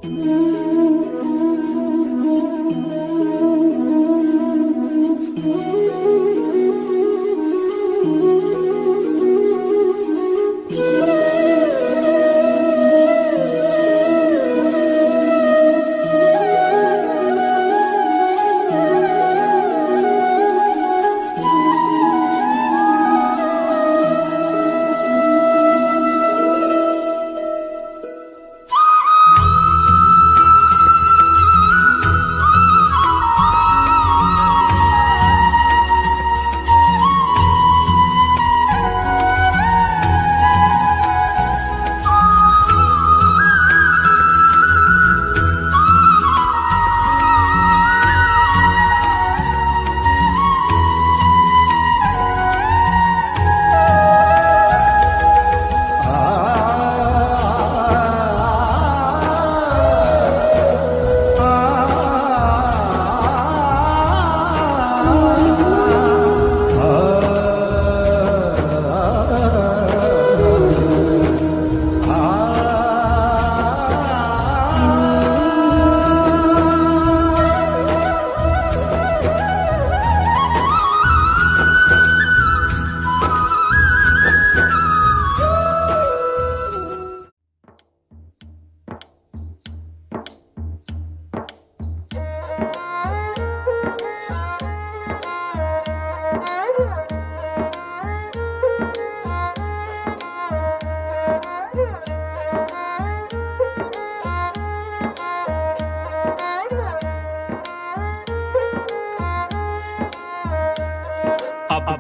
अब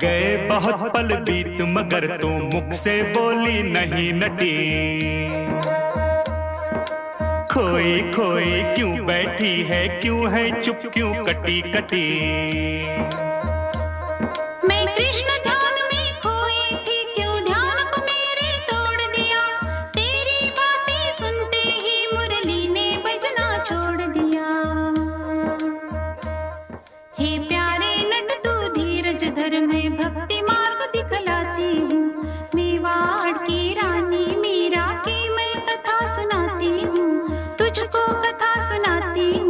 गए बहुत पल बीत मगर तू मुख से बोली नहीं नटी। खोई खोई क्यों बैठी है, क्यों है चुप, क्यों कटी कटी। मैं कृष्ण ध्यान में खोई थी, क्यों ध्यान को मेरे तोड़ दिया। तेरी बातें सुनते ही मुरली ने बजना छोड़ दिया। हे प्यारे नट तू धीरज धर, मैं भक्ति मार्ग दिखलाती हूँ। मेवाड़ की रानी मीरा की मैं कथा सुनाती हूँ, तुझको कथा सुनाती हूँ।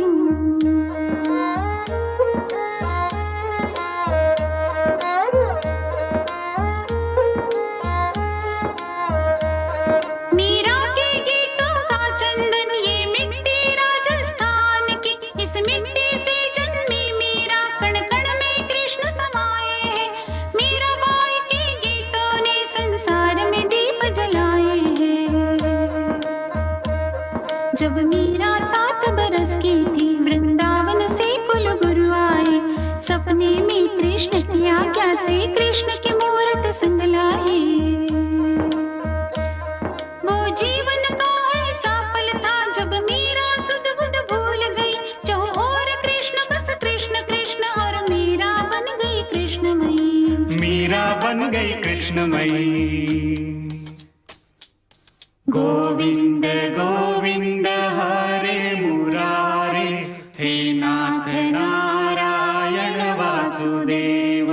मीरा के गीतों का चंदन ये मिट्टी राजस्थान की, इस मिट्टी से जन्मी मीरा, कण कण में कृष्ण समाये हैं। मीराबाई के गीतों ने संसार में दीप जलाए हैं। जब मीरा 7 बरस की थी, वृंदावन से कुल गुरु आए। सपने में कृष्ण की आज्ञा से कृष्ण की मूरत संग लाए। वो जीवन का ऐसा पल था जब मीरा सुध बुध भूल गई। जो और कृष्ण बस कृष्ण कृष्ण, और मीरा बन गई कृष्णमयी। मीरा बन गई कृष्णमयी। गोविंद गोविंद हरे मुरारे, हे नाथ नारायण वासुदेव।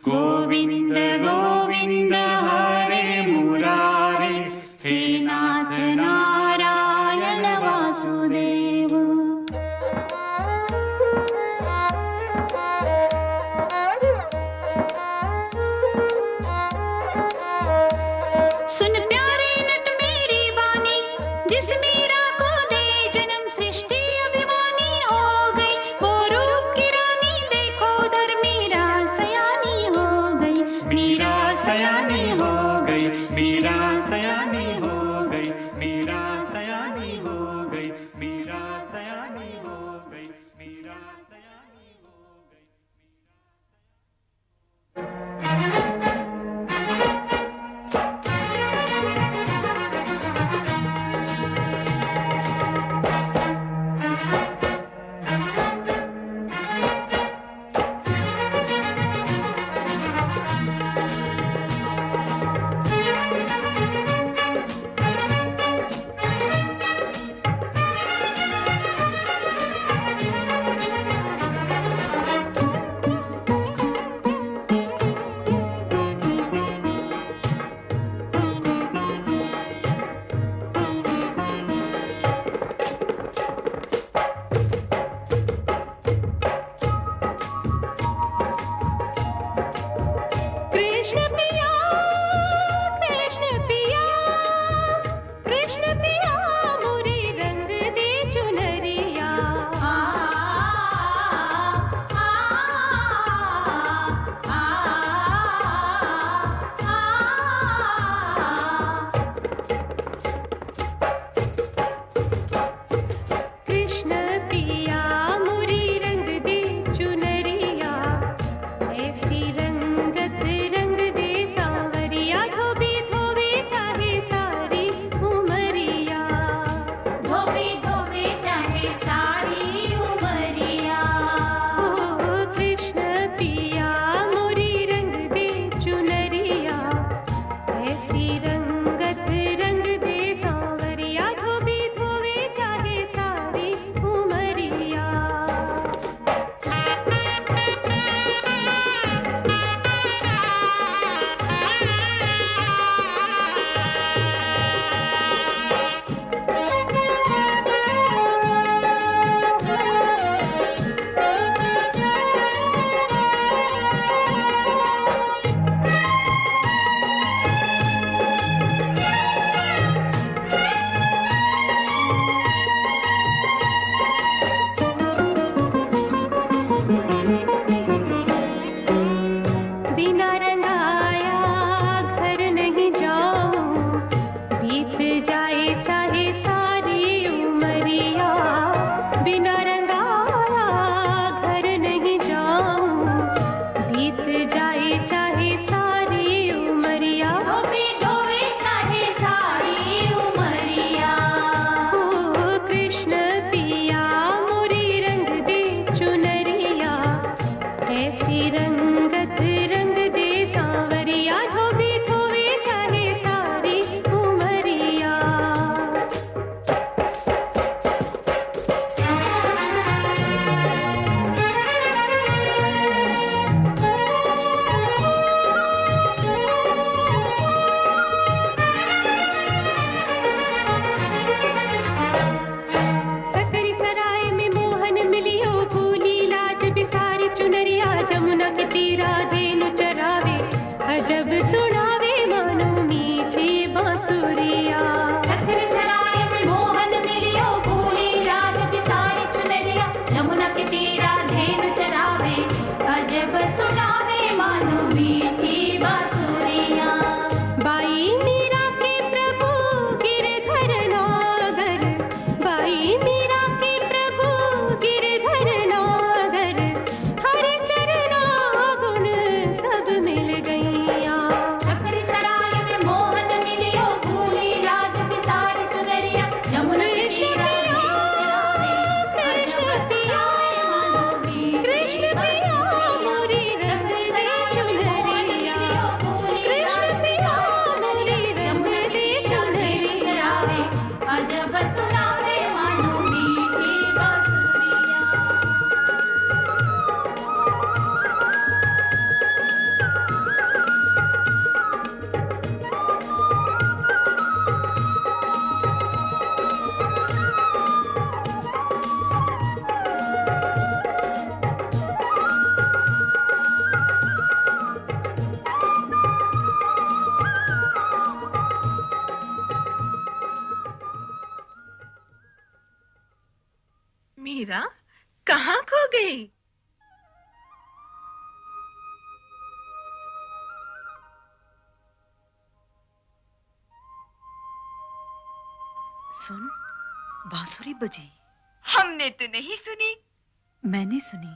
गोविंद गोविंद हरे मुरारे, हे नाथ नारायण वासुदेव। सुन प्यारे नट मेरी वाणी, जिस मीरा को दे जन्म सृष्टि अभिमानी हो गई। वो रूप की रानी देखो उधर, मीरा सयानी हो गई। मीरा सयानी हो गई, मीरा सयानी हो गई, मीरा सयानी हो गई, मीरा मीरा के प्रभु गिरधर नागर, हरि चरना गुण सब मिल गैया। चक्री सराय में मोहन मिलियो, भूली राज बिसार चुनरिया। यमुना तीरा कृष्ण पिया, कृष्ण पिया मोरी रंग दे चुनरिया। कृष्ण पिया मोरी रंग दे चुनरिया। अजब सुनावे मानो मीठी बांसुरिया। मीरा कहाँ खो गई? सुन, बांसुरी बजी। हमने तो नहीं सुनी। मैंने सुनी।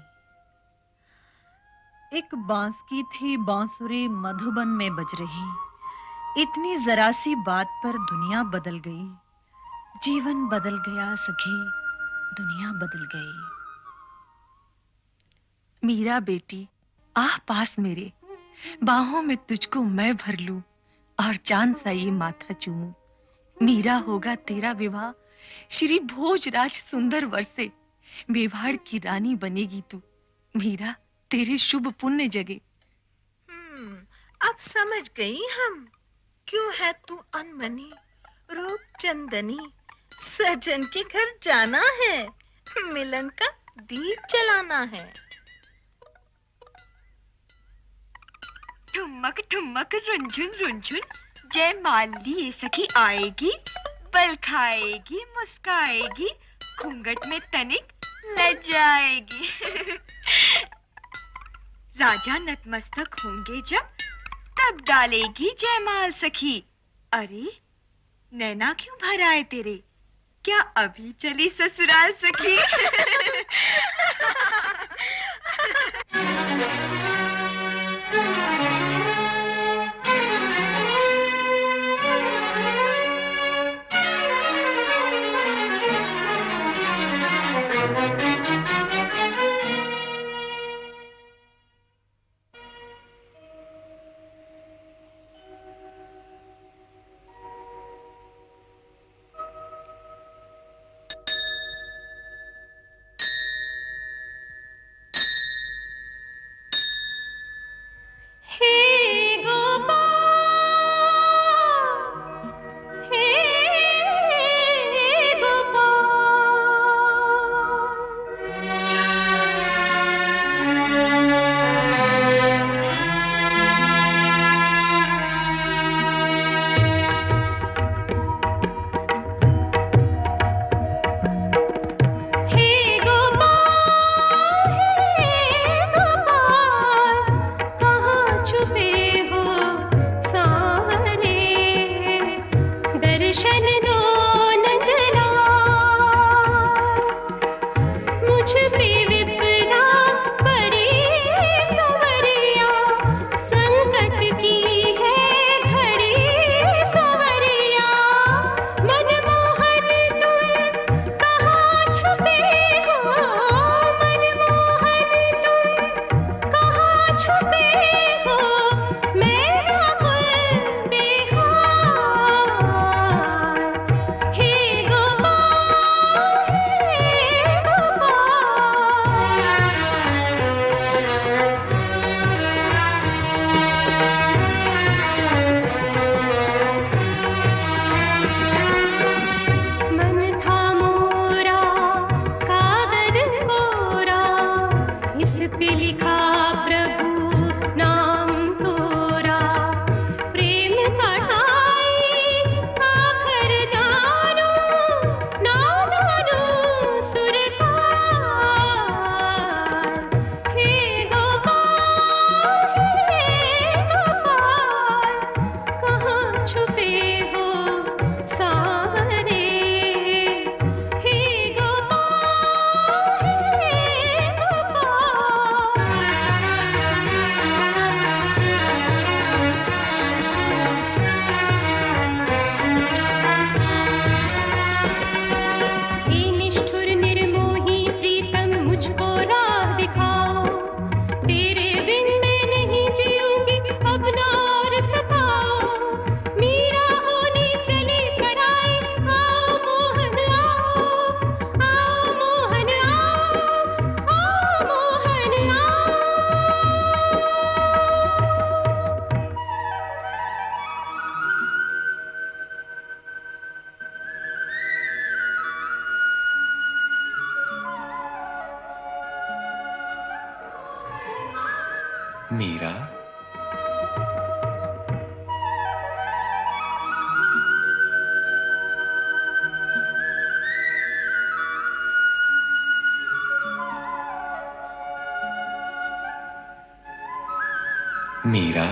एक बांस की थी बांसुरी मधुबन में बज रही। इतनी जरा सी बात पर दुनिया बदल गई। जीवन बदल गया सखी, दुनिया बदल गई। मीरा बेटी, आ पास मेरे, बाहों में तुझको मैं भर लूं और चांद सा ये माथा चूमूं। मीरा होगा तेरा विवाह श्री भोजराज सुंदर वर से। मेवाड़ की रानी बनेगी तू। मीरा तेरे शुभ पुण्य जगे। अब समझ गई हम, क्यों है तू अनमनी, रूप चंदनी। सजन के घर जाना है, मिलन का दीप जलाना है। ठुमक ठुमक रुंझुन रुंझुन, जय माली ये सखी आएगी। बल खाएगी मुस्काएगी, घूंघट में तनिक लजाएगी। राजा नतमस्तक होंगे जब, तब डालेगी जयमाल सखी। अरे नैना क्यों भर आए तेरे, क्या अभी चली ससुराल सखी? मीरा, मीरा,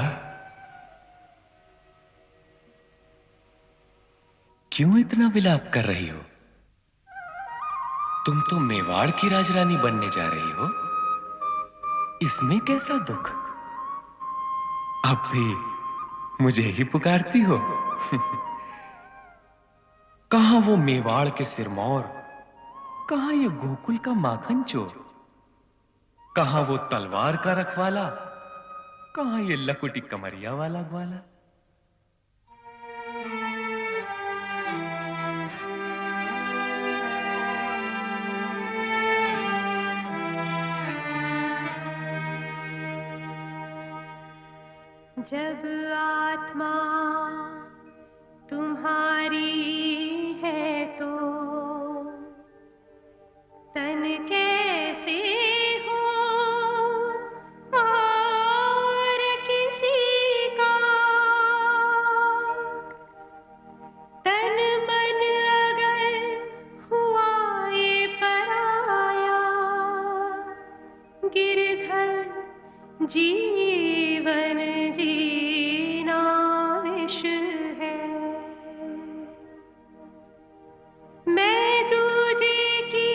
क्यों इतना विलाप कर रही हो? तुम तो मेवाड़ की राजरानी बनने जा रही हो। इसमें कैसा दुख? अब भी मुझे ही पुकारती हो? कहां वो मेवाड़ के सिरमौर, कहां ये गोकुल का माखन चोर, कहां वो तलवार का रखवाला, कहां ये लकुटी कमरिया वाला ग्वाला। जब आत्मा तुम्हारी है तो तन कैसे हो और किसी का। तन मन अगर हुआ ये पराया, गिरधर जीवन जीना विष है। मैं दूजे की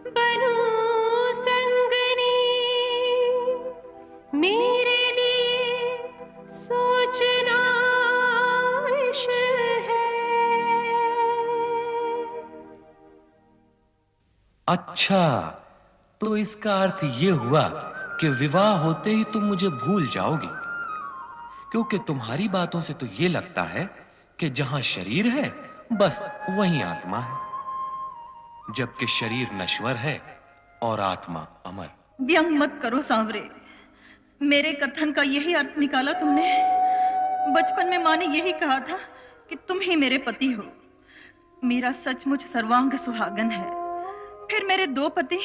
बनूं संगनी, मेरे लिए सोचना विष है। अच्छा, तो इसका अर्थ यह हुआ कि विवाह होते ही तुम मुझे भूल जाओगी, क्योंकि तुम्हारी बातों से तो यह लगता है कि जहां शरीर है बस वहीं आत्मा है, जबकि शरीर नश्वर है और आत्मा अमर। व्यंग मत करो सांवरे, मेरे कथन का यही अर्थ निकाला तुमने। बचपन में माँ ने यही कहा था कि तुम ही मेरे पति हो। मेरा सचमुच सर्वांग सुहागन है, फिर मेरे दो पति,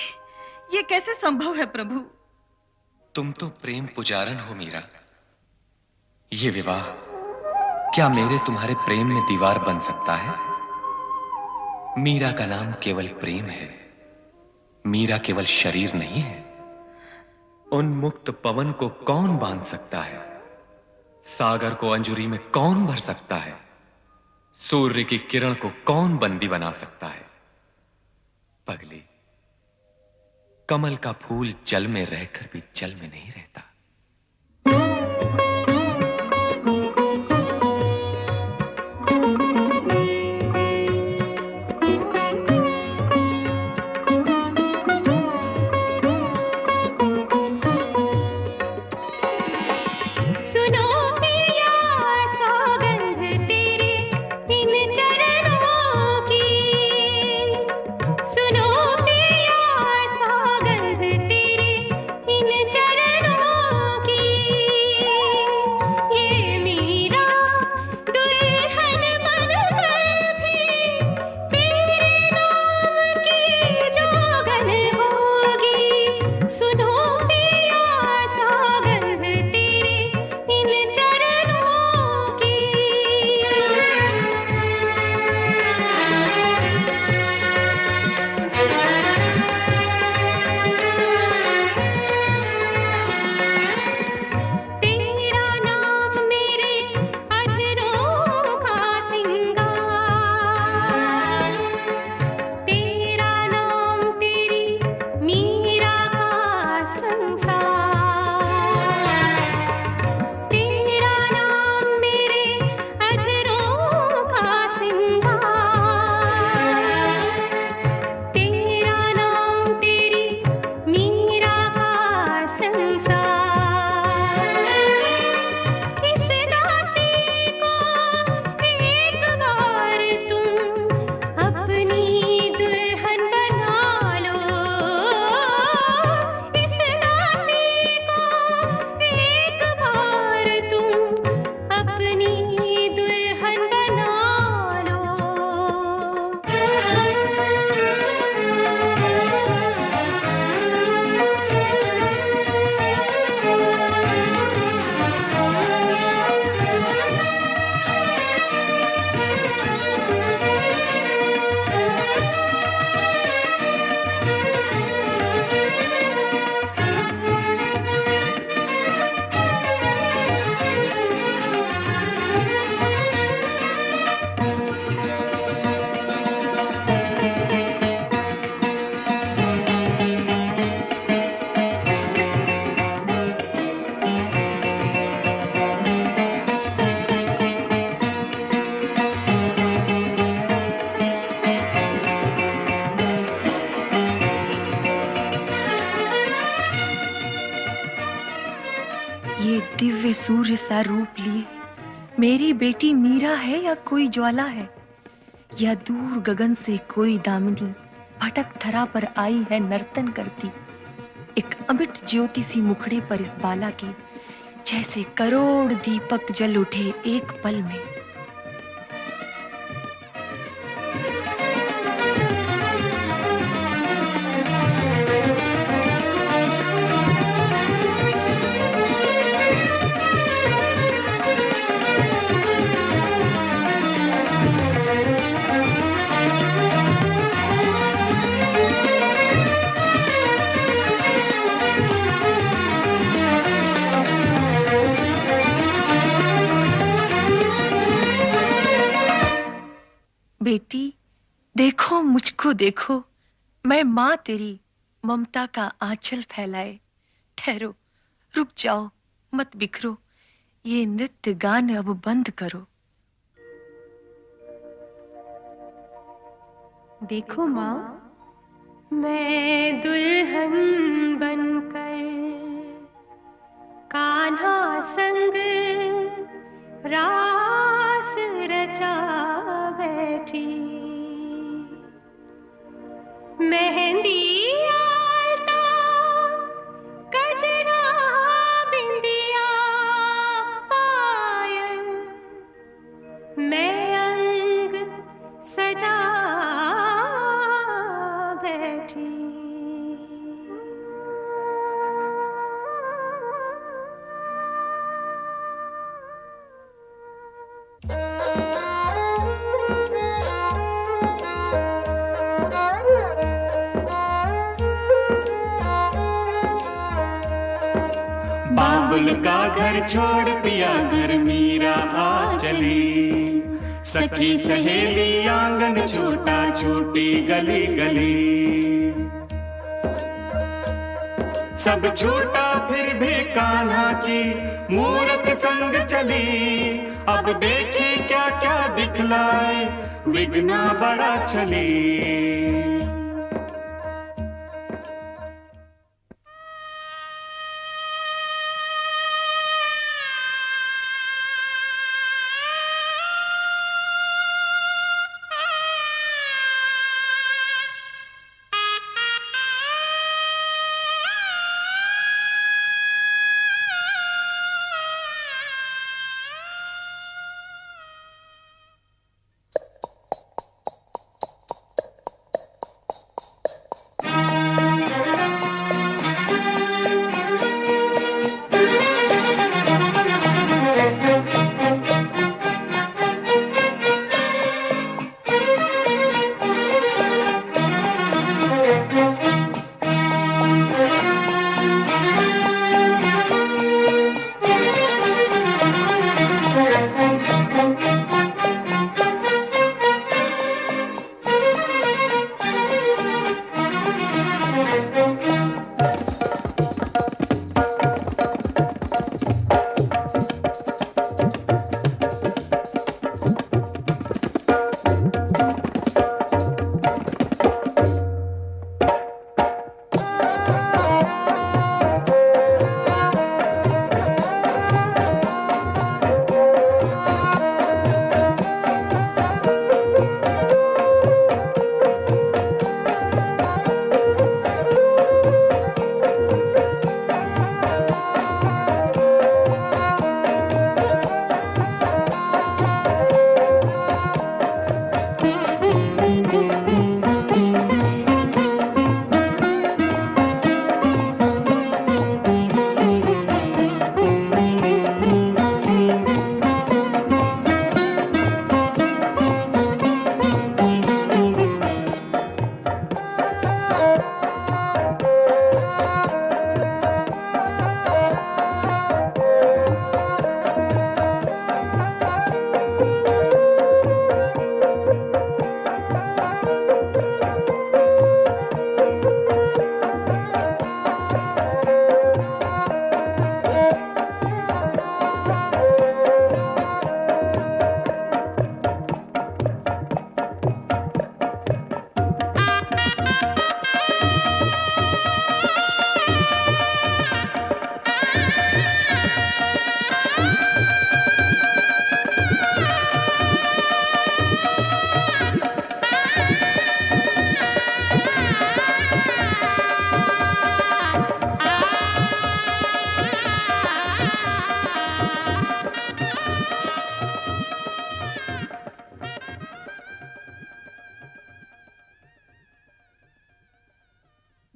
ये कैसे संभव है प्रभु? तुम तो प्रेम पुजारन हो मीरा। ये विवाह क्या मेरे तुम्हारे प्रेम में दीवार बन सकता है? मीरा का नाम केवल प्रेम है, मीरा केवल शरीर नहीं है। उन्मुक्त पवन को कौन बांध सकता है? सागर को अंजुरी में कौन भर सकता है? सूर्य की किरण को कौन बंदी बना सकता है? पगली, कमल का फूल जल में रहकर भी जल में नहीं रहता। सुनो पिया सौगंध तेरे इन चरणों की, सुनो पिया सौगंध तेरे इन चरणों सूर्य सा रूप लिए मेरी बेटी मीरा है या कोई ज्वाला है, या दूर गगन से कोई दामिनी भटक धरा पर आई है नर्तन करती। एक अमिट ज्योति सी मुखड़े पर इस बाला की, जैसे करोड़ दीपक जल उठे एक पल में। बेटी देखो, मुझको देखो, मैं माँ तेरी ममता का आंचल फैलाए। ठहरो, रुक जाओ, मत बिखरो, ये नृत्य गान अब बंद करो। देखो माँ, मैं दुल्हन बनकर कान्हा संग रास रचा बैठी। मेहंदी आलता गजरा बिंदिया पायल, मैं अंग सजा बैठी। बाबुल का घर छोड़ पिया घर मीरा आ चली। सखी सहेली आंगन छोटा छोटी गली गली। सब छूटा फिर भी कान्हा की मूरत संग चली। अब देखे क्या क्या दिखलाए विघ्ना बड़ा छली।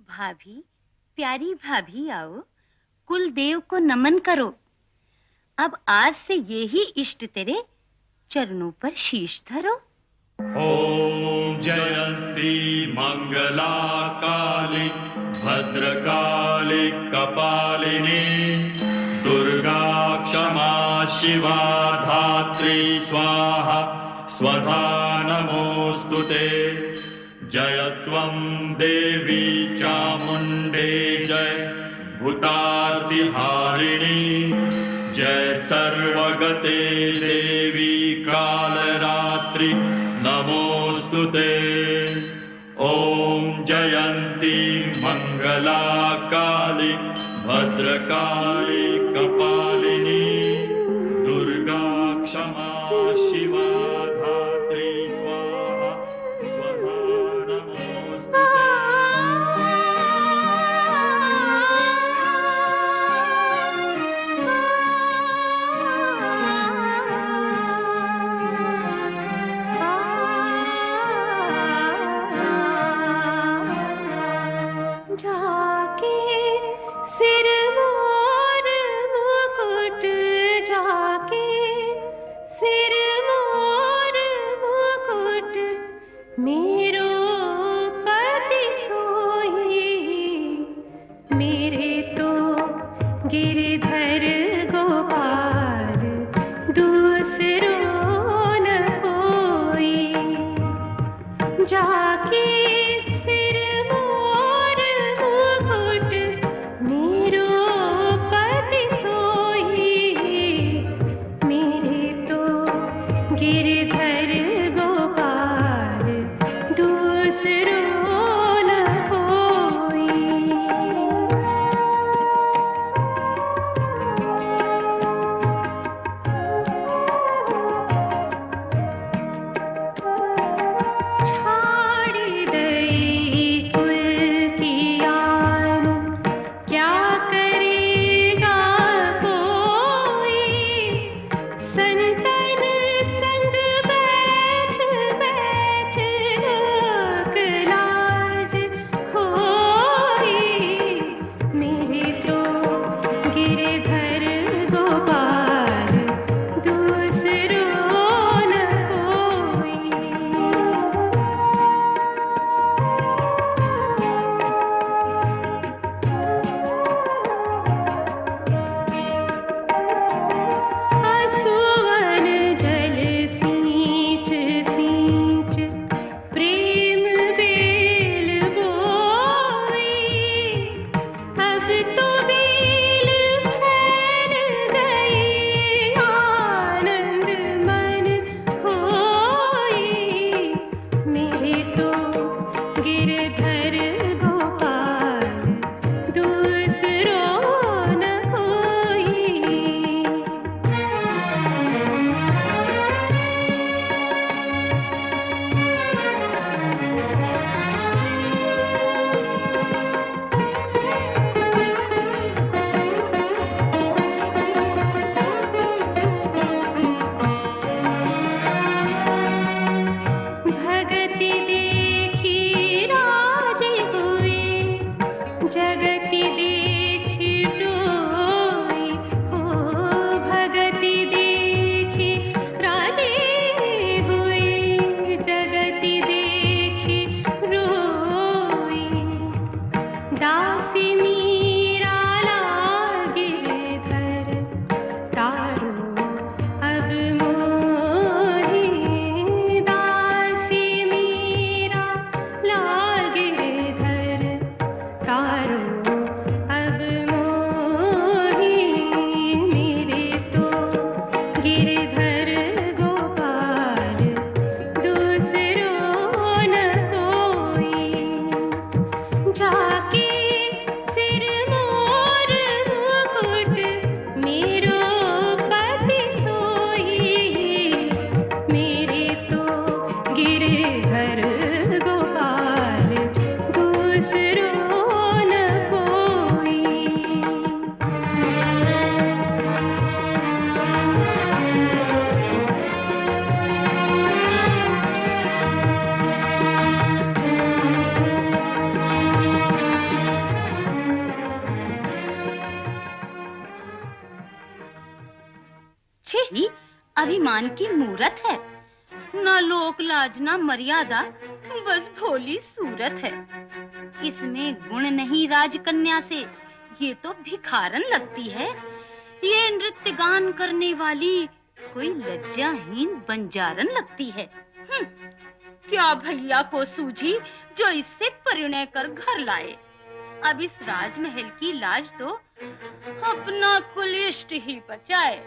भाभी, प्यारी भाभी, आओ, कुल देव को नमन करो। अब आज से ये ही इष्ट तेरे चरणों पर शीश धरो। ॐ जयन्ती मंगला काली भद्रकाली कपालिनी दुर्गा क्षमा शिवा धात्री स्वाहा स्वधा नमोस्तुते। जय त्वं देवी चामुण्डे जय भूतार्तिहारिणी जय सर्वगते देवी कालरात्रि नमोस्तुते। ॐ जयन्ती मंगला काली भद्रकाली कपालिनी दुर्गा क्षमा शिवा धात्री स्वाहा स्वधा नमोस्तुते। जाके सिर मोर अभिमान की मूरत है, ना लोक लाज ना मर्यादा, बस भोली सूरत है। इसमें गुण नहीं राजकन्या से, ये तो भिखारन लगती है। ये नृत्य गान करने वाली कोई लज्जाहीन बंजारन लगती है। क्या भैया को सूझी जो इससे परिणय कर घर लाए। अब इस राजमहल की लाज तो अपना कुलिष्ट ही बचाए।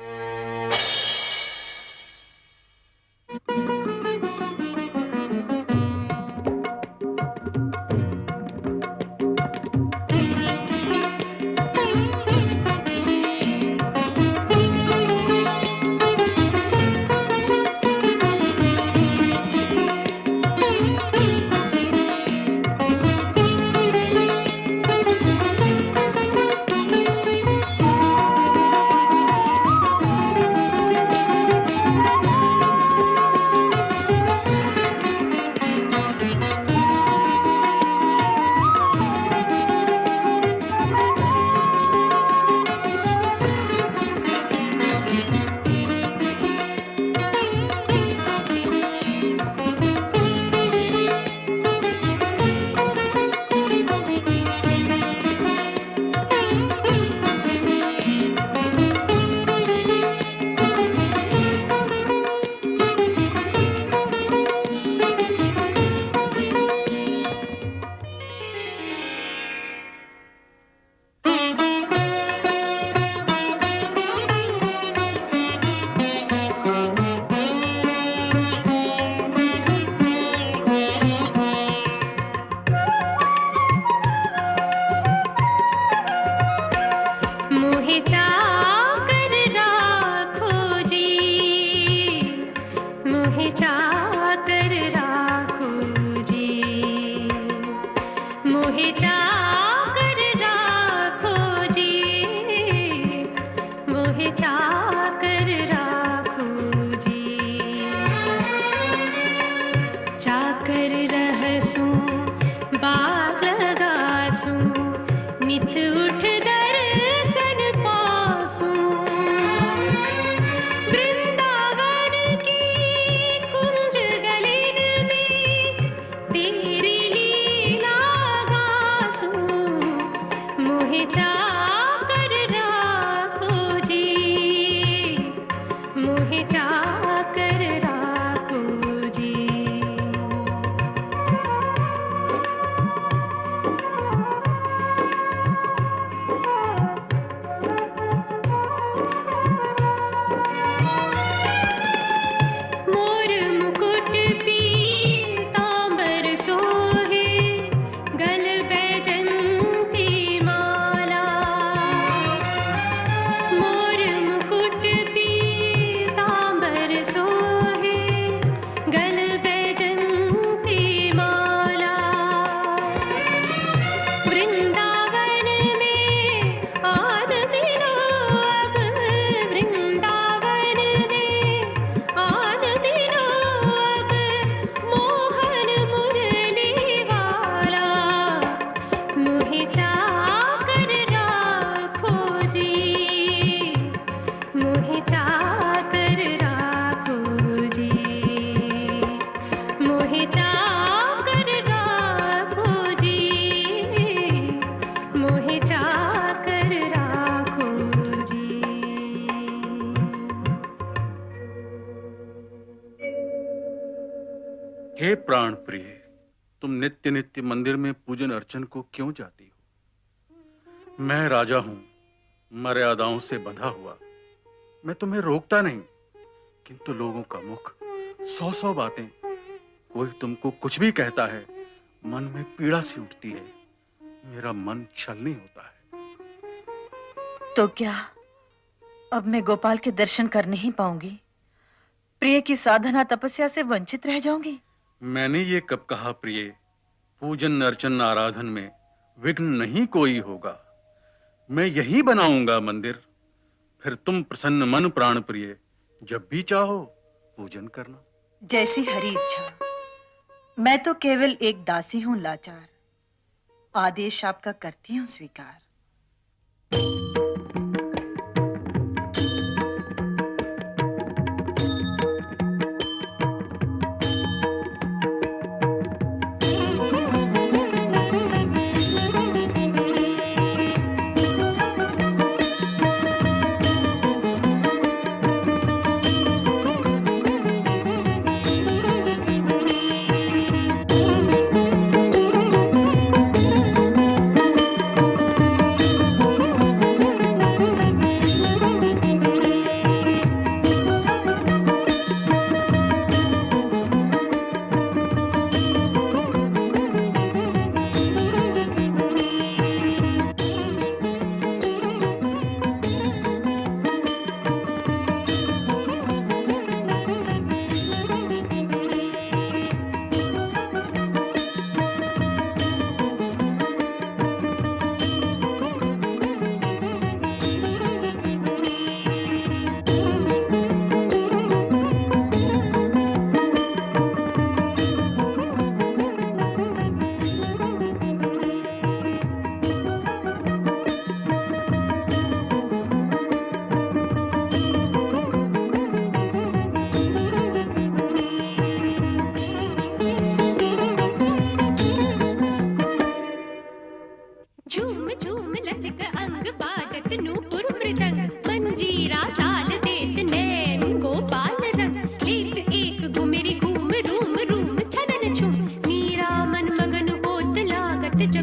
हे प्राण प्रिय, तुम नित्य नित्य मंदिर में पूजन अर्चन को क्यों जाती हो? मैं राजा हूं, मर्यादाओं से बंधा हुआ। मैं तुम्हें रोकता नहीं, किंतु लोगों का मुख, 100 बातें, कोई तुमको कुछ भी कहता है, मन में पीड़ा सी उठती है। मेरा मन छलनी होता है। तो क्या अब मैं गोपाल के दर्शन कर नहीं पाऊंगी? प्रिय की साधना तपस्या से वंचित रह जाऊंगी? मैंने ये कब कहा प्रिय? पूजन अर्चन आराधन में विघ्न नहीं कोई होगा। मैं यही बनाऊंगा मंदिर, फिर तुम प्रसन्न मन प्राण प्रिय जब भी चाहो पूजन करना। जैसी हरी इच्छा। मैं तो केवल एक दासी हूं लाचार, आदेश आपका करती हूं स्वीकार।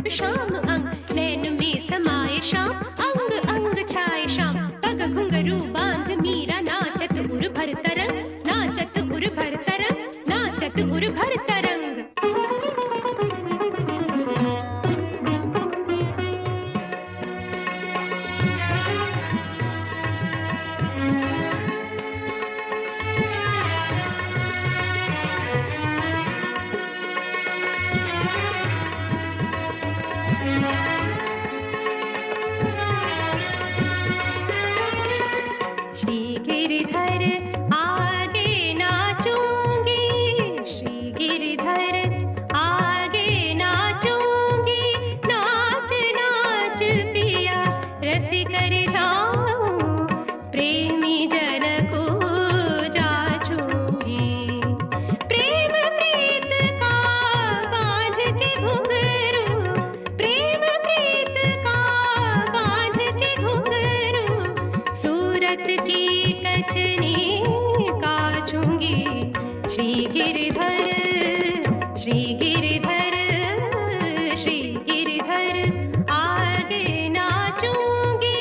जब शाम अंग नैन में समाए शाम अंग अंग छाए शाम पग घुंघरू बांध मीरा नाचत उर भर तरंग नाचत उर भर तरंग नाचत उर भर तरंग। श्री गिरधर आगे नाचूंगी, श्री गिरधर आगे नाचूंगी, नाच नाच पिया रस कर जाऊं प्रेमी जन को जाचूंगी। प्रेम प्रीत का बांध के घुंघरू, प्रेम प्रीत का बांध के घुंघरू, सूरत की कचनी काचूंगी। श्री गिरधर श्री गिरधर श्री गिरधर आगे नाचूंगी।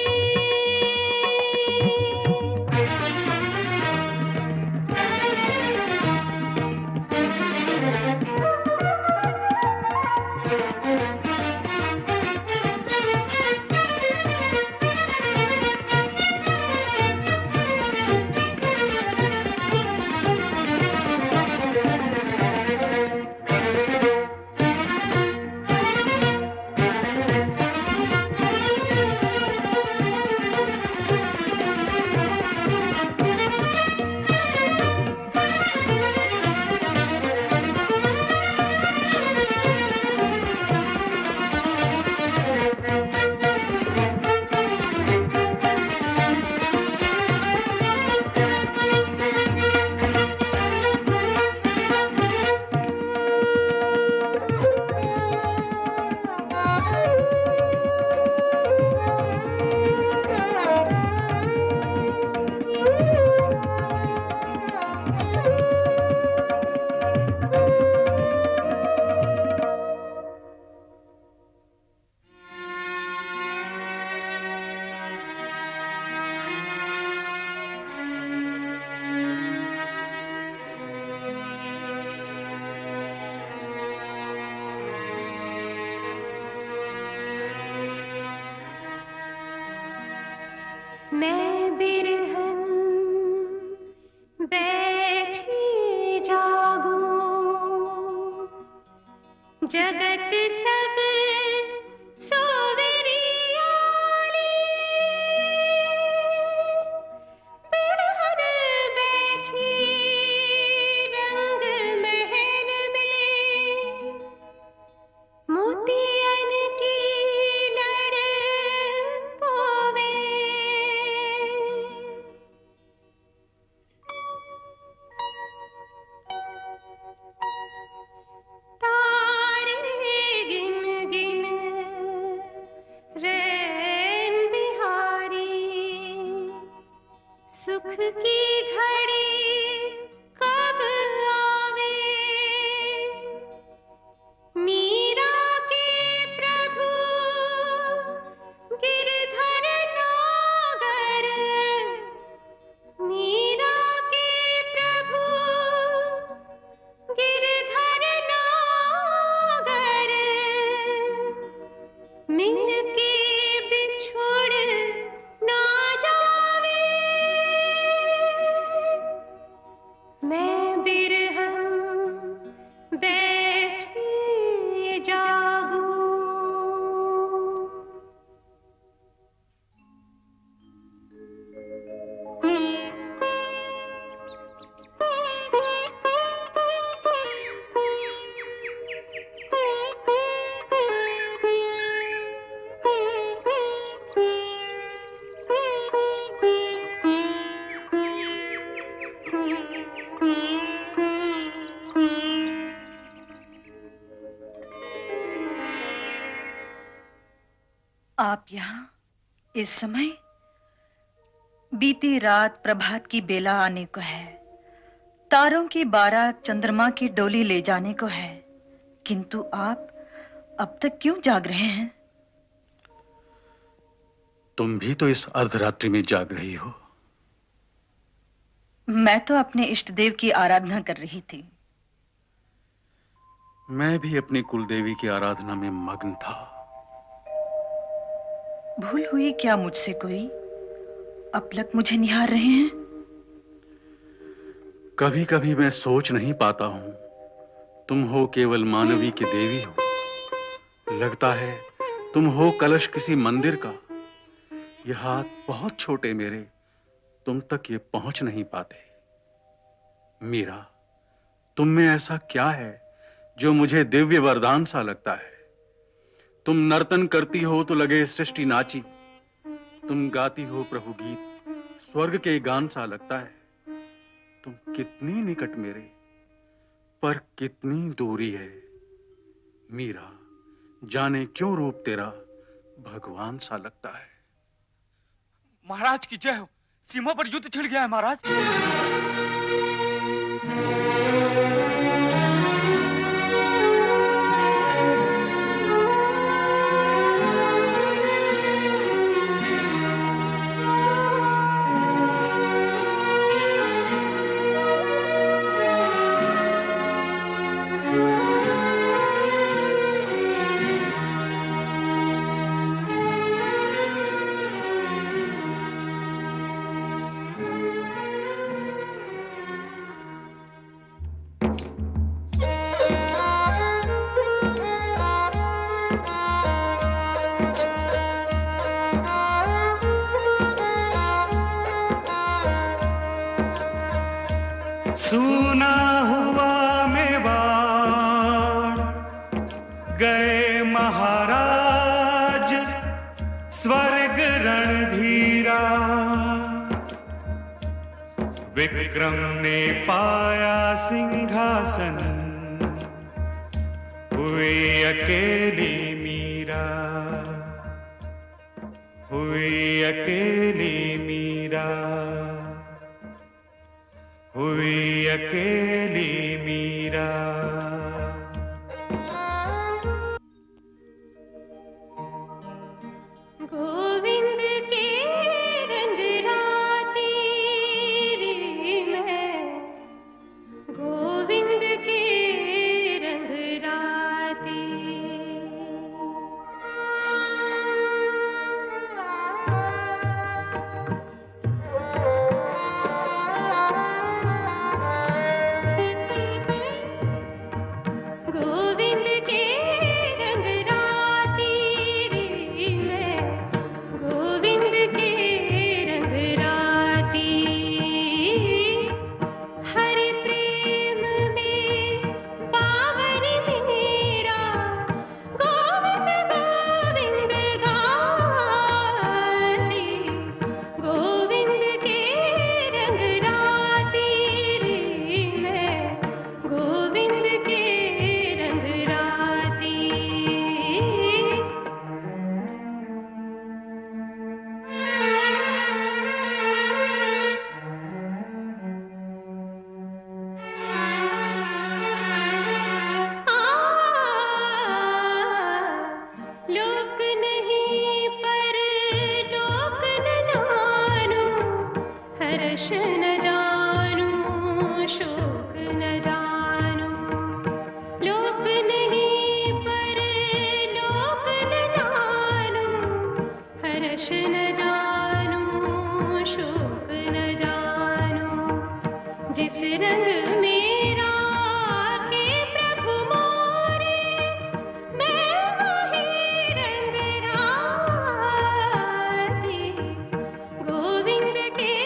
मैं बिरहन बैठी जागूं, जगत सब सोवरियाली, बिरहन बैठी रंग महल में, मोतियन की लड़ पोवे। तारे गिन गिन रैन बिहारी, सुख की घड़ी कब आवे। मीरा के प्रभु गिरधर नागर, मीरा के प्रभु गिरधर नागर, मिल के बिछुड़ ना जावे। मैं बिरहन बैठी जागूं। आप यहाँ इस समय? बीती रात प्रभात की बेला आने को है, तारों की बारात चंद्रमा की डोली ले जाने को है, किंतु आप अब तक क्यों जाग रहे हैं? तुम भी तो इस अर्धरात्रि में जाग रही हो। मैं तो अपने इष्ट देव की आराधना कर रही थी। मैं भी अपनी कुलदेवी की आराधना में मग्न था। भूल हुई क्या मुझसे कोई? अपलक मुझे निहार रहे हैं। कभी कभी मैं सोच नहीं पाता हूं, तुम हो केवल मानवी की देवी हो। लगता है तुम हो कलश किसी मंदिर का। ये हाथ बहुत छोटे मेरे, तुम तक ये पहुंच नहीं पाते। मीरा, तुम में ऐसा क्या है जो मुझे दिव्य वरदान सा लगता है? तुम नर्तन करती हो तो लगे सृष्टि नाची। तुम गाती हो प्रभु गीत, स्वर्ग के गान सा लगता है। तुम कितनी निकट मेरे, पर कितनी दूरी है। मीरा, जाने क्यों रूप तेरा भगवान सा लगता है। महाराज की जय हो। सीमा पर युद्ध छिड़ गया है महाराज। सुना हुआ मेवाड़ गए महाराज, स्वर्ग रणधीरा। विक्रम ने पाया सिंहासन, हुई अकेली मीरा, हुई अकेली मीरा, हुई अकेली मीरा। गोविंद के रंग राती रे मैं, गोविंद के रंग राती। गोविंद के रंग राती रे मैं, गोविंद के रंग राती। हरि प्रेम में पावन मेरा, गोविंद गोविंद गाती। गोविंद के रंग राती रे मैं, गोविंद के रंग राती। लोक नहीं पर लोक न जानू, हर्ष न जानू, शोक न जानू। लोक नहीं पर लोक न जानू, हर्ष न जानू, शोक न जानू। जिस रंग मेरा के प्रभु मोरे, मैं वही रंग राती। गोविंद के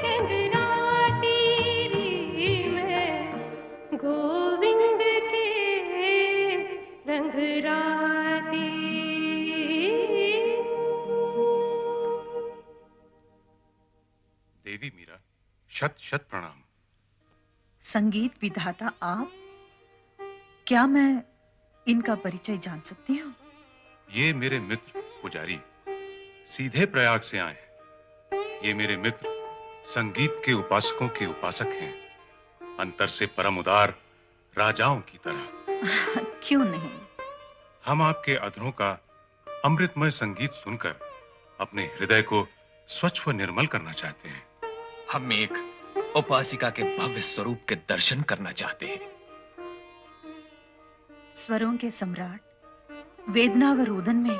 रंग राती रे मैं, गोविंद के रंग राती। देवी मीरा, शत शत प्रणाम। संगीत विधाता आप? क्या मैं इनका परिचय जान सकती हूँ? ये मेरे मित्र पुजारी सीधे प्रयाग से आए हैं। ये मेरे मित्र संगीत के उपासकों के उपासक हैं, अंतर से परम उदार राजाओं की तरह। क्यों नहीं? हम आपके अधरों का अमृतमय संगीत सुनकर अपने हृदय को स्वच्छ व निर्मल करना चाहते हैं। हम एक उपासिका के भव्य स्वरूप के दर्शन करना चाहते हैं। स्वरों के सम्राट वेदना व रोदन में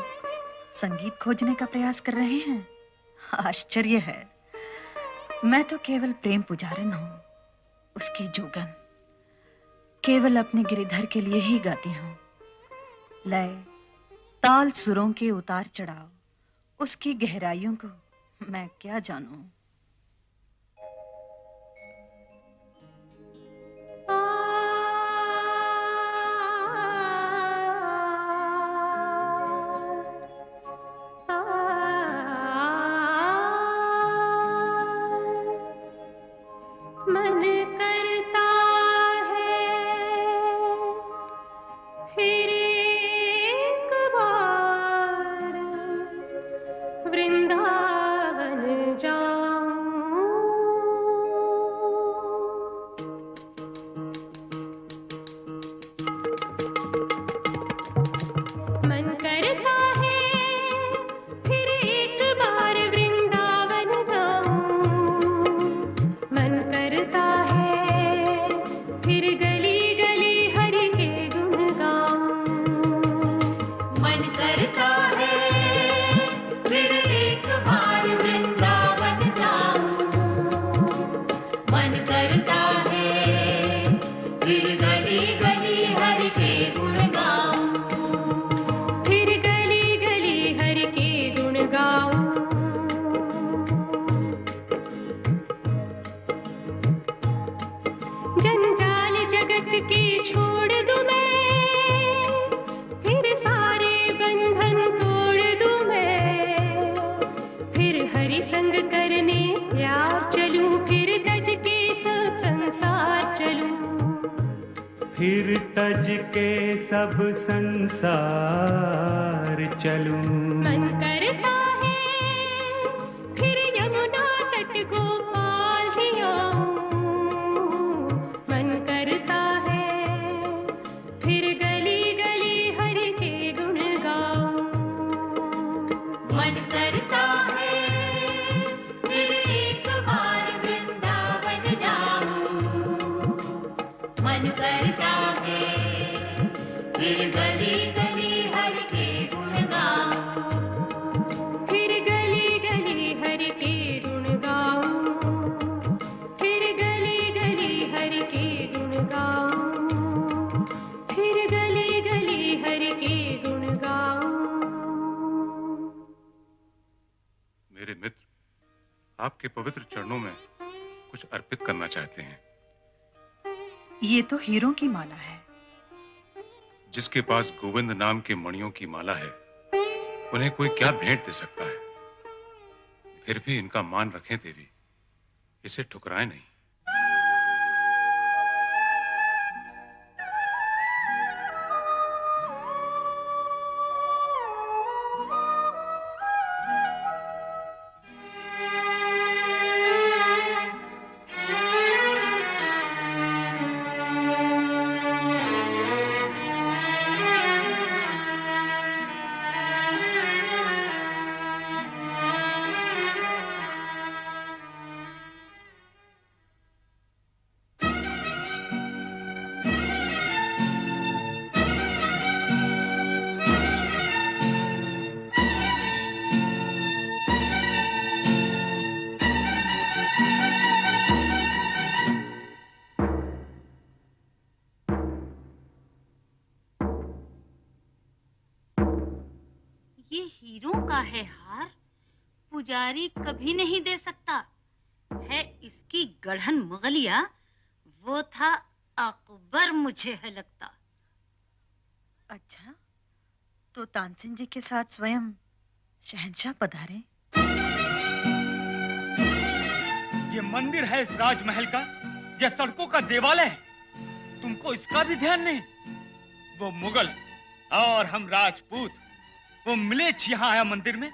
संगीत खोजने का प्रयास कर रहे हैं। आश्चर्य है। मैं तो केवल प्रेम पुजारन हूं, उसकी जोगन। केवल अपने गिरिधर के लिए ही गाती हूं। लय, ताल, सुरों के उतार चढ़ाव, उसकी गहराइयों को मैं क्या जानूं। मन करता है फिर एक बार वृंदावन जाऊं। मन करता है फिर एक बार वृंदावन जाऊं। मन करता है फिर गली गली हरि के गुण गाऊं। मन करता है फिर एक बार वृंदावन जाऊं। मन करता है फिर गली गली हरि के गुण गाऊं। फिर गली गली हरि के गुण गाऊं। जंजाल जगत के छोड़ दूं मैं, फिर सारे बंधन तोड़ दूं मैं। फिर हरि संग करने प्यार चलूं, फिर तज के सब संसार चलूं। फिर तज के सब संसार चलूं। मन करता है फिर यमुना तट गोपाल ही आऊं। मन करता है फिर गली गली हरि के गुण गाऊं। मन करता है फिर एक बार वृंदावन जाऊं। मन करता है फिर गली गली हरि के गुण गाऊं। फिर गली गली हरि के गुण गाऊं। फिर गली गली हरि के गुण गाऊं। फिर गली गली हरि के गुण गाऊं। मेरे मित्र आपके पवित्र चरणों में कुछ अर्पित करना चाहते हैं। ये तो हीरों की माला है। जिसके पास गोविंद नाम के मणियों की माला है, उन्हें कोई क्या भेंट दे सकता है। फिर भी इनका मान रखें देवी, इसे ठुकराएं नहीं। ये हीरों का है हार, पुजारी कभी नहीं दे सकता। है इसकी गढ़न मुगलिया, वो था अकबर, मुझे है लगता। अच्छा, तो तानसेन जी के साथ स्वयं शहंशाह पधारे। ये मंदिर है इस राजमहल का, यह सड़कों का देवालय है। तुमको इसका भी ध्यान नहीं? वो मुगल और हम राजपूत, वो मिलेच्छ यहाँ आया मंदिर में,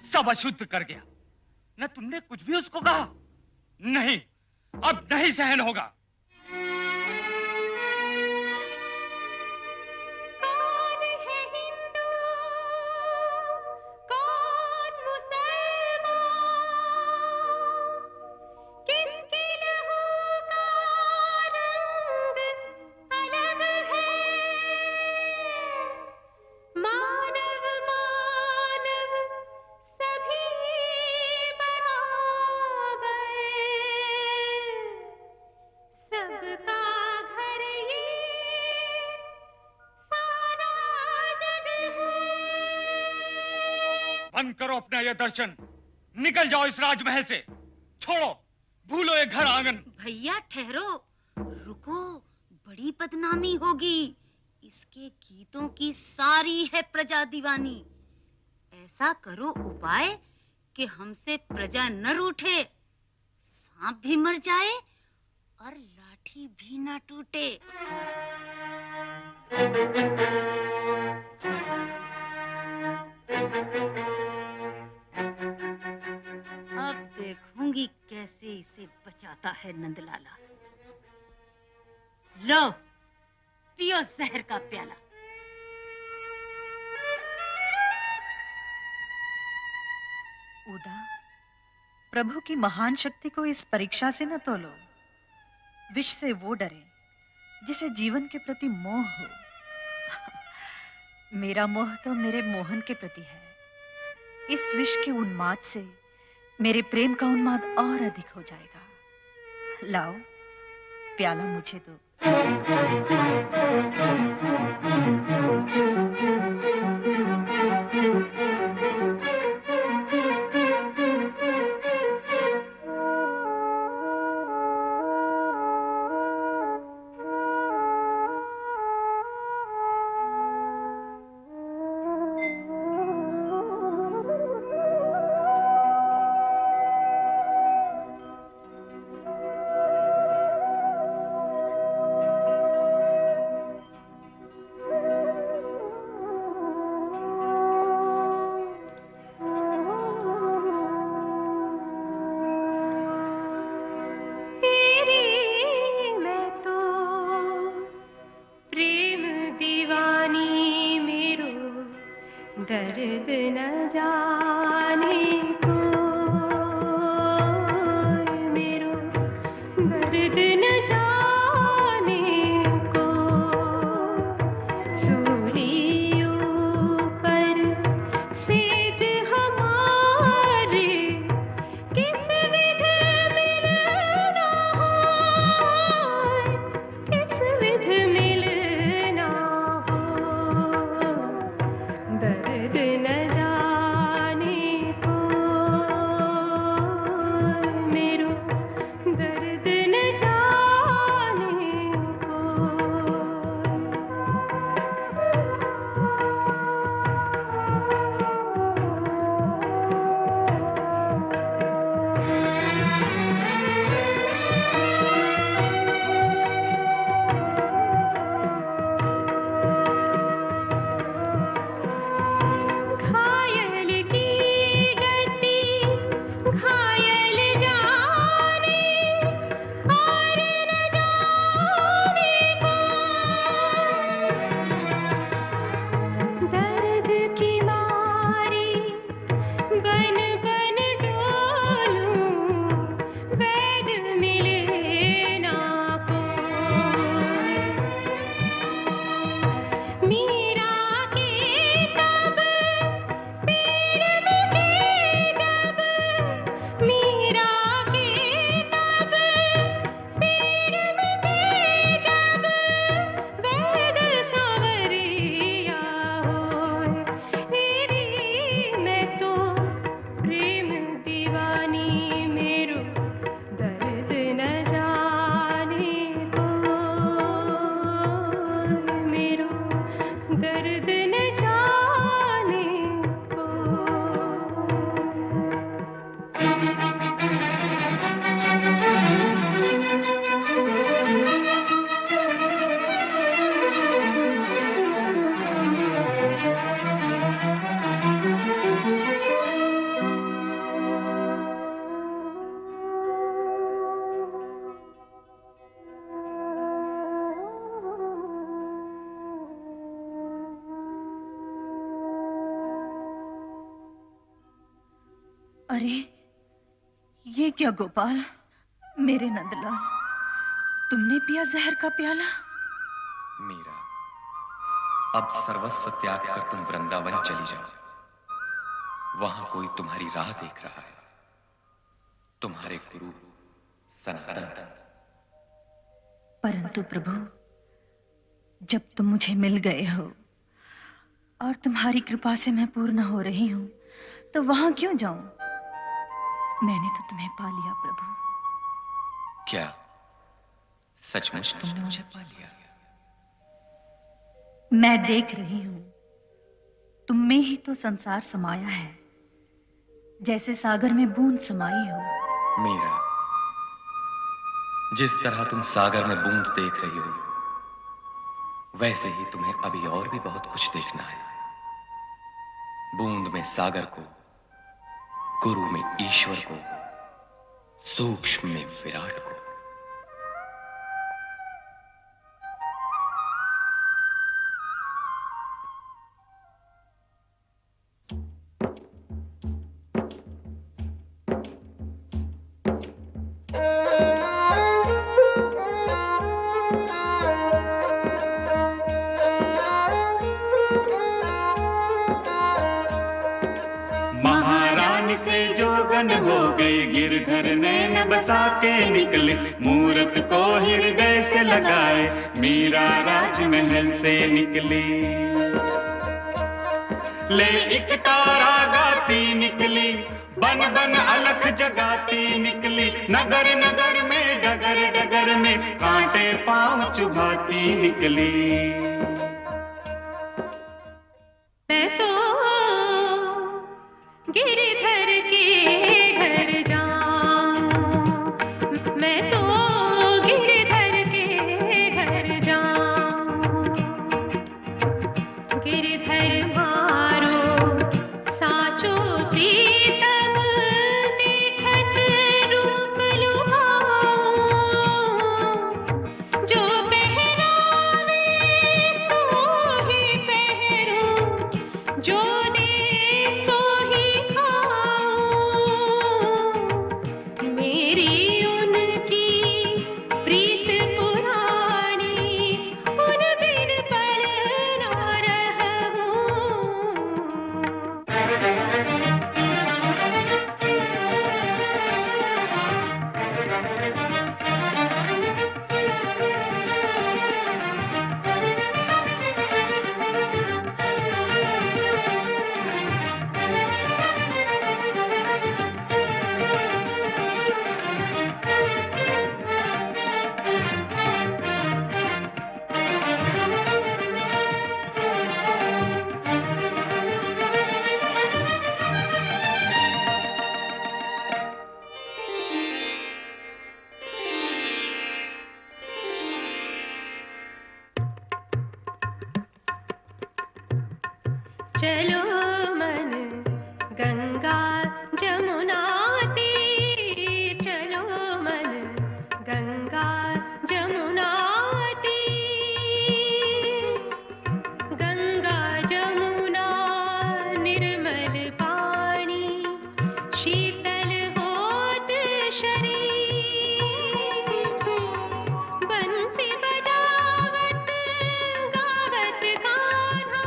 सब अशुद्ध कर गया। न तुमने कुछ भी उसको कहा? नहीं, अब नहीं सहन होगा। कौन है हिंद बंद करो अपना यह दर्शन, निकल जाओ इस राजमहल से, छोड़ो, भूलो ये घर आंगन। भैया ठहरो, रुको, बड़ी बदनामी होगी। इसके गीतों की सारी है प्रजा दीवानी। ऐसा करो उपाय कि हमसे प्रजा न रूठे, सांप भी मर जाए और लाठी भी ना टूटे। अब देखूंगी कैसे इसे बचाता है नंदलाला। लो, पियो जहर का प्याला। उदा, प्रभु की महान शक्ति को इस परीक्षा से न तोलो। विष से वो डरे जिसे जीवन के प्रति मोह हो। मेरा मोह तो मेरे मोहन के प्रति है। इस विष के उन्माद से मेरे प्रेम का उन्माद और अधिक हो जाएगा। लाओ, प्याला मुझे दो। दर्द न जाने को मेरो, दर्द न जाने को, सूलियों पर सेज हमारे किस विध मिलना हो, किस विध मिलना हो, दर्द न जाने को मेरो, दर्द न जाने को। घायल की गति घायल जाने और न जाने को, दर्द की मारी बन बन डोलूं, वैद मिले ना कोई। मीरा के तब पीड़ मिटे जब, मीरा के तब पीड़ मिटे जब, वैद सांवरिया होए। तेरी मैं तो प्रेम दीवानी मेरो, दर्द न जाने को मेरो, दर्द न जाने को। अरे, ये क्या गोपाल, मेरे नंदलाल, तुमने पिया जहर का प्याला? मीरा, अब सर्वस्व त्याग कर तुम वृंदावन चली जाओ। वहां कोई तुम्हारी राह देख रहा है, तुम्हारे गुरु सनातन। परंतु प्रभु, जब तुम मुझे मिल गए हो और तुम्हारी कृपा से मैं पूर्ण हो रही हूं, तो वहां क्यों जाऊं? मैंने तो तुम्हें पा लिया प्रभु। क्या सचमुच तुमने मुझे पा लिया? मैं देख रही हूं, तुम में ही तो संसार समाया है, जैसे सागर में बूंद समाई हो। मीरा, जिस तरह तुम सागर में बूंद देख रही हो, वैसे ही तुम्हें अभी और भी बहुत कुछ देखना है। बूंद में सागर को, गुरु में ईश्वर को, सूक्ष्म में विराट को। महारानी से जोगन हो गई, गिरधर नैन बसा के निकले, मूरत को हृदय से लगाए, मीरा राजमहल से निकली। ले एक तारा गाती निकली, बन बन अलख जगाती निकली, नगर नगर में डगर डगर में कांटे पांव चुभाती निकली। मैं तो गिरधर के घर जाऊं, मैं तो गिरधर के घर जाऊं, गिरधर मारो साचो प्रीतम, देखत रूप लुभाऊं, जो पहरावे सोही पहरूं, जो दे सोही खाऊं, मेरी उनकी प्रीत पुरानी, उन बिन पल ना रहूं। चलो मन गंगा जमुना तीर, चलो मन गंगा जमुना तीर, गंगा जमुना निर्मल पानी, शीतल होत शरीर, बंसी बजावत गावत कान्हा,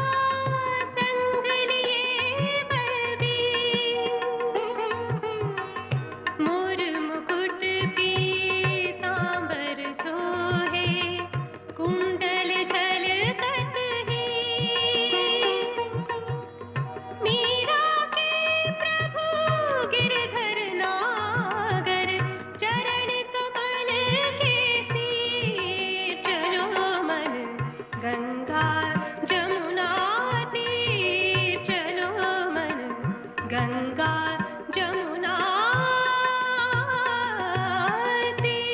संग लिए बलबीर, मोर मुकुट पीतांबर सोहे, कुंडल झलकत हीर, मीरा के प्रभु गिरधर नागर, चरण कमल के सिर, चलो मन गंगा जमुना तीर, चलो मन गंगा जमुना तीर।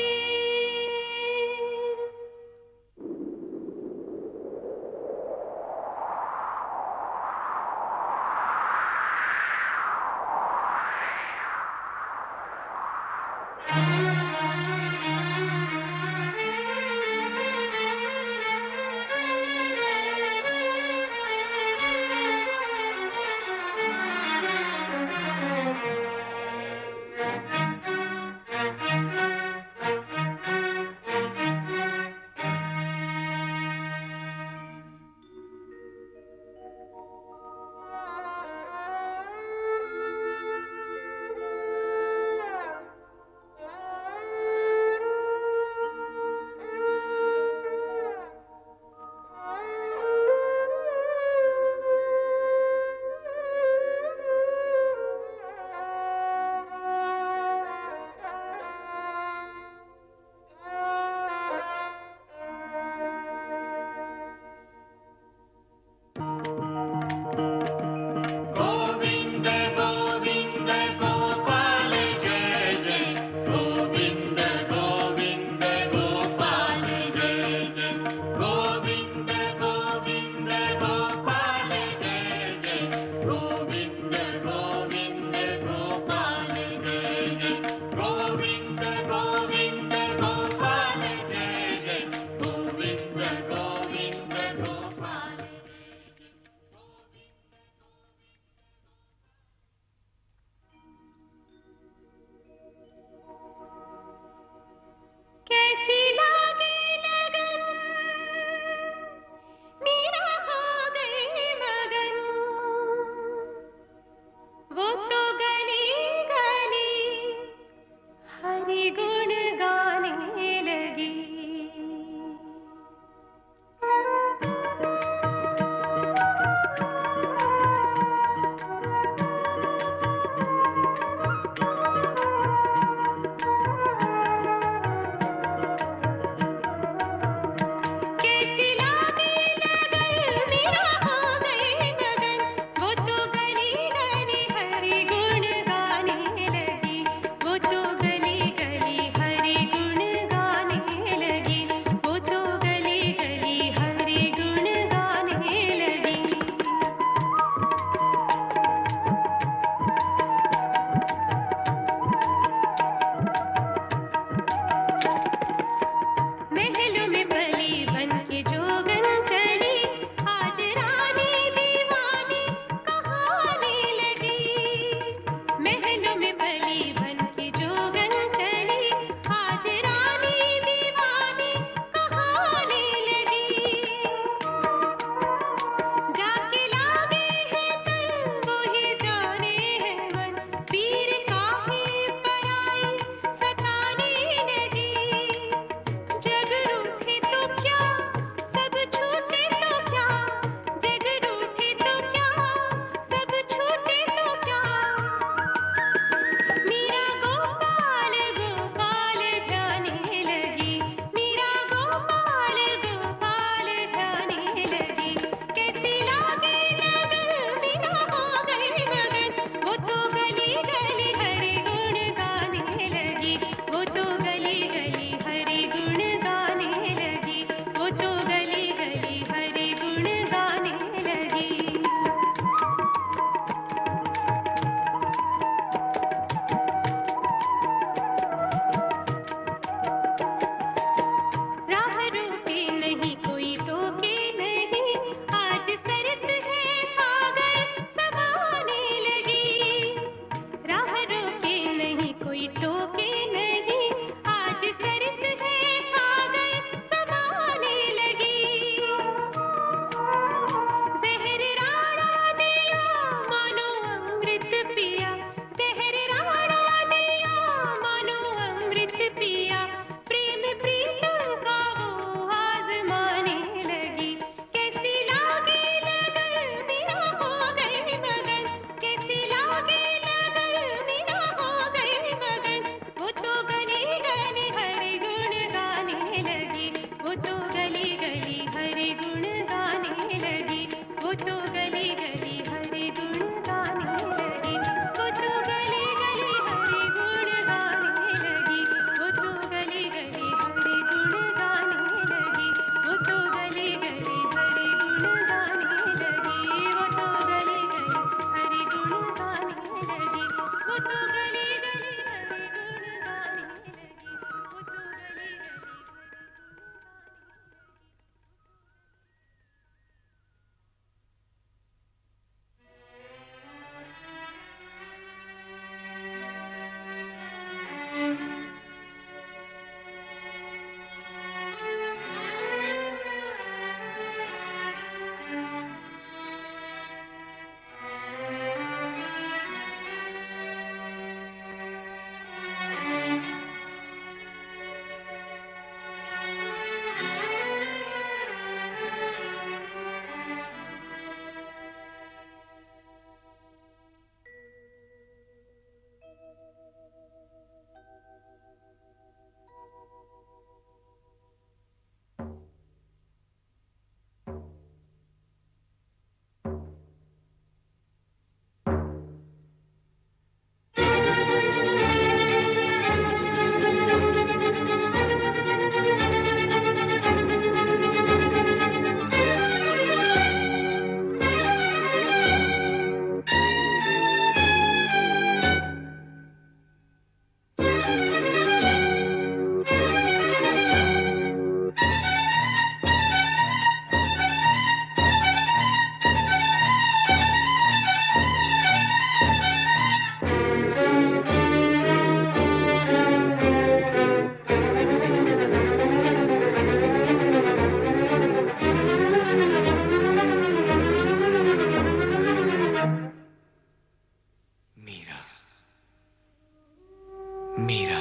मीरा,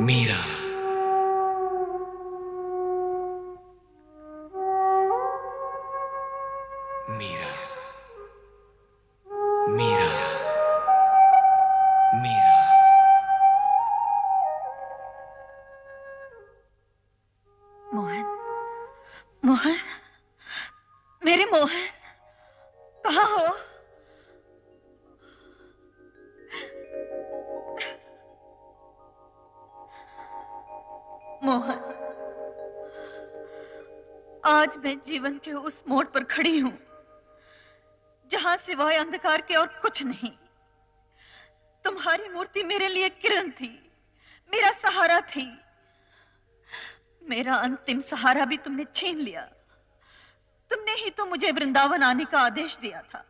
मीरा, मीरा, मीरा, मीरा। मोहन, मोहन, मेरे मोहन, कहाँ हो? मोहन, आज मैं जीवन के उस मोड़ पर खड़ी हूं जहां सिवाय अंधकार के और कुछ नहीं। तुम्हारी मूर्ति मेरे लिए किरण थी, मेरा सहारा थी। मेरा अंतिम सहारा भी तुमने छीन लिया। तुमने ही तो मुझे वृंदावन आने का आदेश दिया था,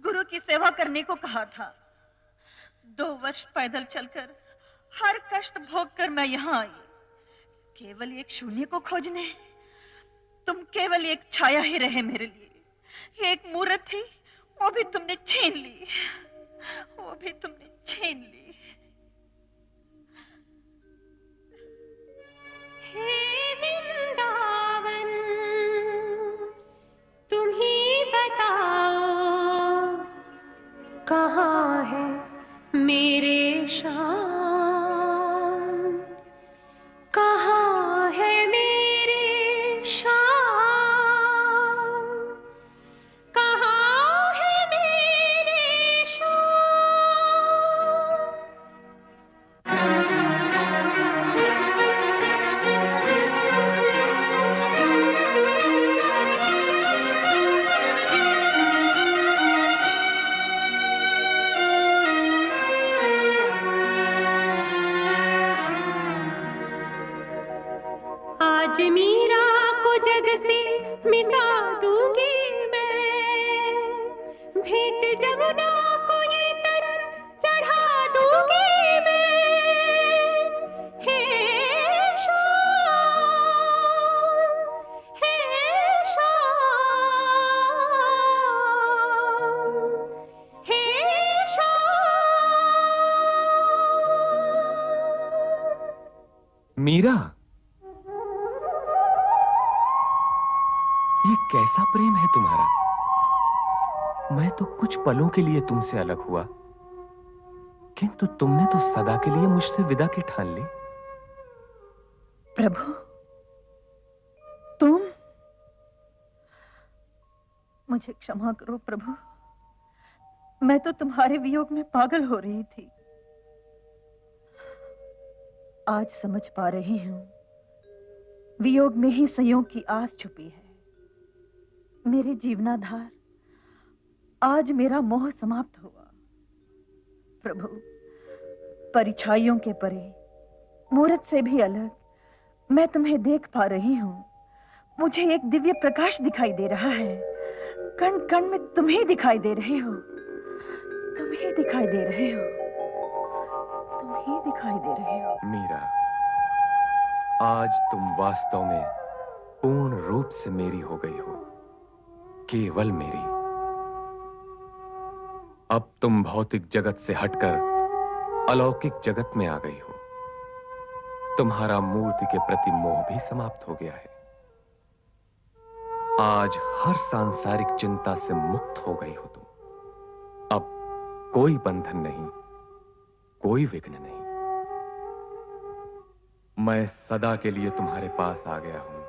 गुरु की सेवा करने को कहा था। 2 वर्ष पैदल चलकर, हर कष्ट भोग कर मैं यहां आई, केवल एक शून्य को खोजने। तुम केवल एक छाया ही रहे मेरे लिए, एक मूरत थी, वो भी तुमने छीन ली, वो भी तुमने छीन ली। हे वृंदावन, तुम ही बताओ कहाँ है मेरे श्याम, कहाँ है मेरे श्याम, कहाँ है मेरे श्याम। आज मीरा को जग से मिटा दूंगी मैं, भेंट जमुना को ये तरन चढ़ा दूंगी मैं। हे श्याम, हे श्याम, हे श्याम। मीरा, ये कैसा प्रेम है तुम्हारा? मैं तो कुछ पलों के लिए तुमसे अलग हुआ, किंतु तुमने तो सदा के लिए मुझसे विदा की ठान ली। प्रभु, तुम? मुझे क्षमा करो प्रभु, मैं तो तुम्हारे वियोग में पागल हो रही थी। आज समझ पा रही हूं, वियोग में ही संयोग की आस छुपी है। मेरे जीवनाधार, आज मेरा मोह समाप्त हुआ। प्रभु, परिछाइयों के परे, मूरत से भी अलग मैं तुम्हें देख पा रही हूं। मुझे एक दिव्य प्रकाश दिखाई दे रहा है। कण कण में तुम ही दिखाई दे रहे हो, तुम ही दिखाई दे रहे हो, तुम ही दिखाई दे रहे हो। मीरा, आज तुम वास्तव में पूर्ण रूप से मेरी हो गई हो, केवल मेरी। अब तुम भौतिक जगत से हटकर अलौकिक जगत में आ गई हो। तुम्हारा मूर्ति के प्रति मोह भी समाप्त हो गया है। आज हर सांसारिक चिंता से मुक्त हो गई हो तुम। अब कोई बंधन नहीं, कोई विघ्न नहीं। मैं सदा के लिए तुम्हारे पास आ गया हूं।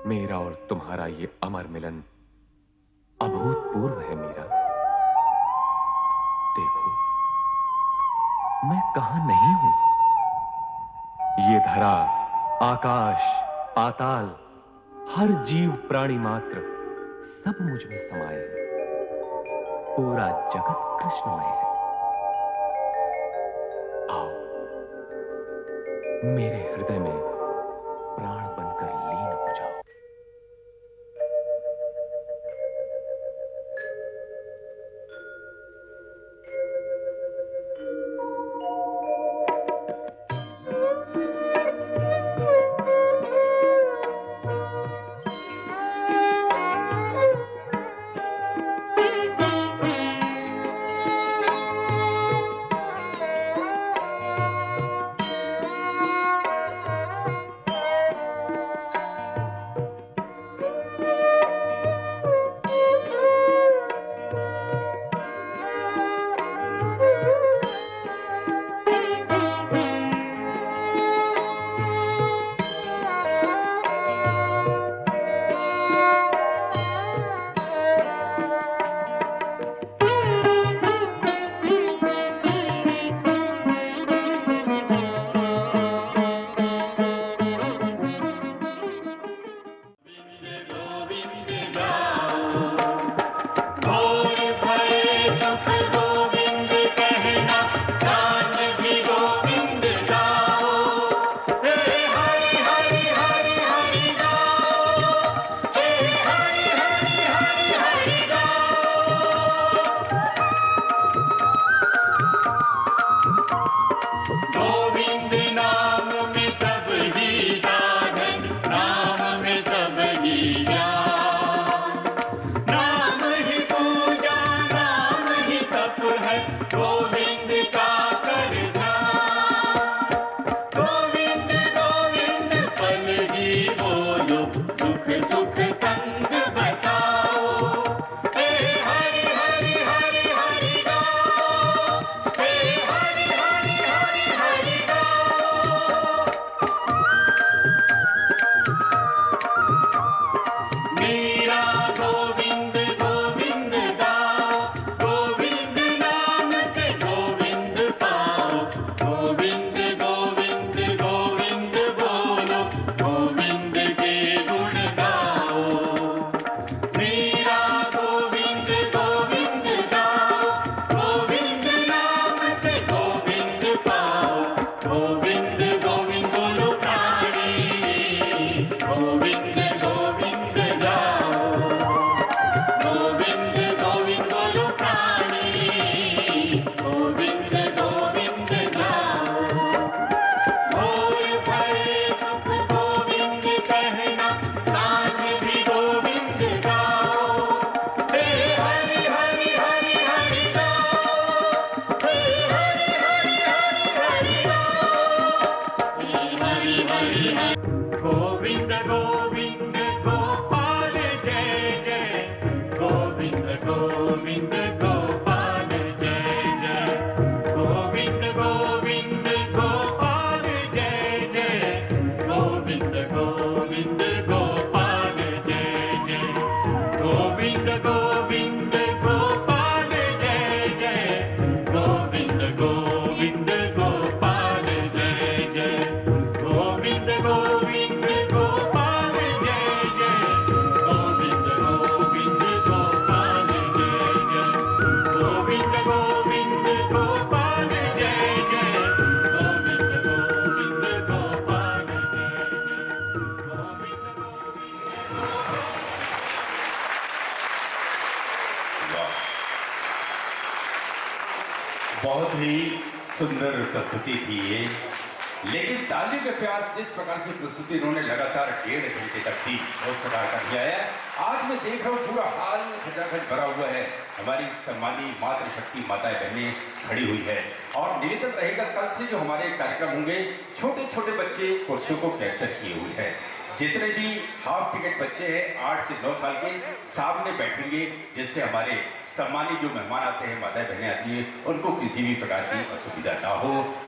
मेरा और तुम्हारा ये अमर मिलन अभूतपूर्व है मीरा। देखो, मैं कहां नहीं हूं। ये धरा, आकाश, पाताल, हर जीव प्राणी मात्र सब मुझ में समाये हैं। पूरा जगत कृष्णमय है। आओ, मेरे हृदय में प्राण बनकर लीन हो जाओ। गोविंद गोपाल जय जय गोविंद गोविंद गोपाल जय जय गोविंद गोविंद गोपाल जय जय गोविंद गोविंद गोपाल जय जय गोविंद गोविंद गोपाल जय जय गोविंद गोविंद गोपाल जय जय गोविंद गोविंद गोपाल जय जय गोविंद गोविंद गोपाल जय जय गोविंद गोविंद गोपाल बहुत ही सुंदर प्रस्तुति थी ये, लेकिन ताली के प्यार जिस प्रकार की प्रस्तुति इन्होंने लगातार 1.5 घंटे तक दी उस प्रकार का दिया है। आज मैं देख रहा हूँ पूरा हाल खचाखच भरा हुआ है, हमारी सम्मानी मातृशक्ति माताएं बहनें खड़ी हुई है। और निवेदन रहेगा कल से जो हमारे कार्यक्रम होंगे, छोटे छोटे बच्चे कुर्सियों को कैप्चर किए हुए हैं। जितने भी हाफ टिकट बच्चे हैं 8 से 9 साल के सामने बैठेंगे, जिससे हमारे सम्मानित जो मेहमान आते हैं, माताएं बहनें आती हैं, उनको किसी भी प्रकार की असुविधा ना हो।